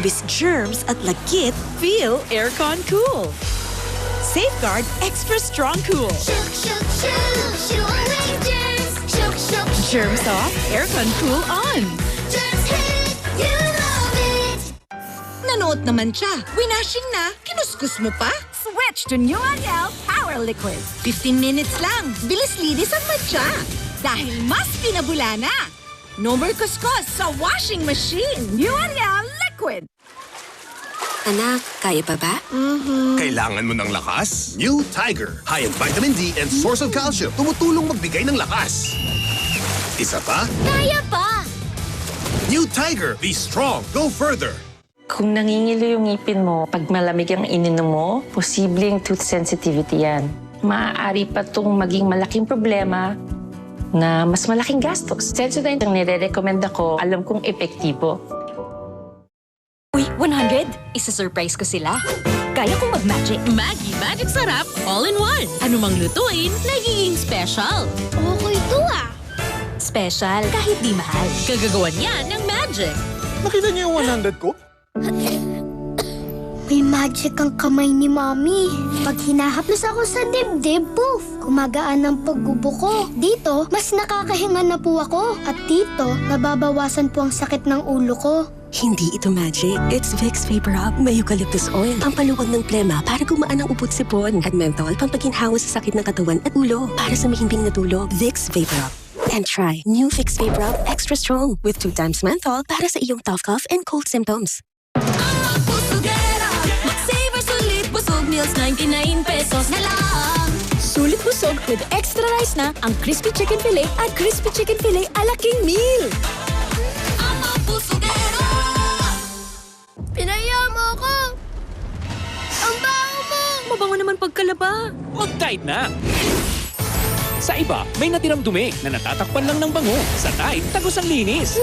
Imbis germs at lagkit, feel aircon cool. Safeguard extra strong cool. Shook, shook, shook, shoo away germs. Shook, shook, Germs off, aircon cool on. germs hit, you love it. Nanood naman siya. Winashing na, kinuskus mo pa. Switch to New Ariel Power Liquid. 15 minutes lang, bilis linis ang matcha. Dahil mas pinabula na. No more kuskus sa washing machine. New Ariel Liquid. Anak, kaya pa ba? Kailangan mo ng lakas? New Tiger. High in vitamin D and source of calcium. Tumutulong magbigay ng lakas. Isa pa? Kaya pa. New Tiger. Be strong. Go further. Kung nangingilo yung ngipin mo, pag malamig ang ininom mo, posibleng tooth sensitivity yan. Maaari pa itong maging malaking problema na mas malaking gastos. Sensodyne ang nire-recommend ako, alam kong epektibo. Uy, 100? Isa-surprise ko sila. Kaya kong mag-magic. Maggie Magic Sarap All-in-One. Anumang lutuin, nagiging special. Okay to ah. Special kahit di mahal. Kagagawan yan ng magic. Nakita niyo yung 100 ko? May magic ang kamay ni Mami. Pag hinahaplos ako sa dibdib, poof! Kumagaan ang pagbubuko. Dito, mas nakakahinga na po ako. At dito, nababawasan po ang sakit ng ulo ko. Hindi ito magic. It's Vicks Vapor Rub. May eucalyptus oil. Pampaluwag ng plema para gumaan ang upot sipon. At menthol, pampaginhawa sa sakit ng katawan at ulo para sa mahimbing na tulog. Vicks Vapor Rub. And try new Vicks Vapor Rub Extra Strong with 2 times menthol para sa iyong tough cough and cold symptoms. Mag-saver sulit, busog meals, 99 pesos na lang. Sulit busog with extra rice na ang crispy chicken fillet at crispy chicken fillet ala King Meal. Pinaya mo ako! Ang baho mo! Mabango naman pagkalaba. Mag-Tide na! Sa iba, may natirang dumi na natatakpan lang ng bango. Sa Tide, tagos ang linis.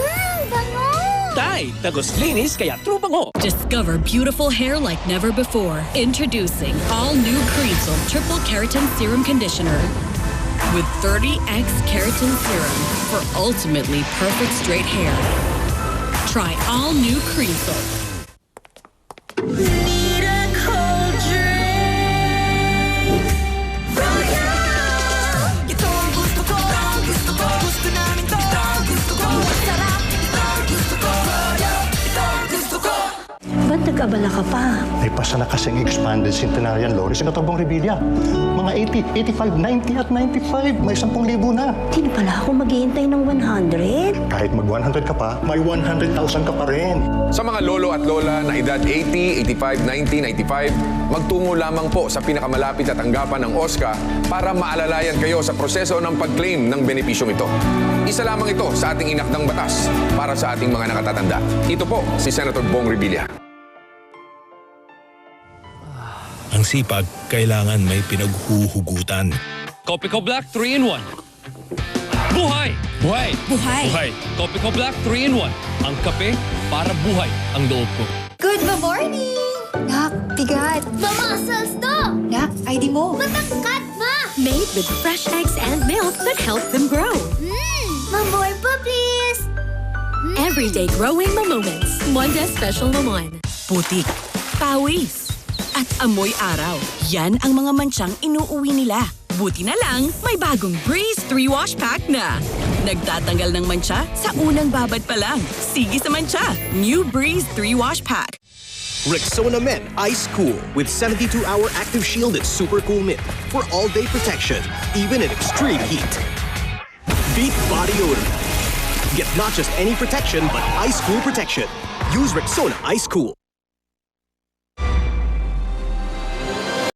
Bango! Tide, tagos linis kaya true bango. Discover beautiful hair like never before. Introducing all-new Creamsil Triple Keratin Serum Conditioner. With 30x keratin serum for ultimately perfect straight hair. Try all-new Creamsil. Need a cold drink. Royal! Ito ang gusto ko. Gusto namin to. Gusto ko. Sarap. Ito ang gusto ko. Royal! Ito ang gusto ko. Ba't nag-abala ka pa? May pasa na kasing expanded centenarian lorry sa Katawang Revilla. Mga 80, 85, 90 at 95. May 10,000 na. Di na pala ako maghihintay ng 100. Kahit mag-100 ka pa, may 100,000 ka pa rin. Sa mga lolo at lola na edad 80, 85, 90, 95, magtungo lamang po sa pinakamalapit na tanggapan ng OSCA para maalalayan kayo sa proseso ng pag-claim ng benepisyong ito. Isa lamang ito sa ating inakdang batas para sa ating mga nakatatanda. Ito po si Senator Bong Revilla. Ang sipag, kailangan may pinaghuhugutan. Copico Black 3-in-1. Buhay! Buhay! Buhay! Buhay! Copico Black 3-in-1. Ang kape para buhay ang loob ko. Good morning! Nak, bigat. The muscles to! Nak, ID mo. Matangkat, ma! Made with fresh eggs and milk that help them grow. Mamor pa, please! Everyday growing moments. Monda Special Mamon. Putik, pawis, at amoy araw. Yan ang mga mansyang inuuwi nila. Buti na lang, may bagong Breeze 3 Wash Pack na. Nagtatanggal ng mancha sa unang babad pa lang. Sige sa mancha. New Breeze 3 Wash Pack. Rexona Men Ice Cool with 72-hour active shield and super cool mint for all-day protection, even in extreme heat. Beat body odor. Get not just any protection, but ice cool protection. Use Rexona Ice Cool.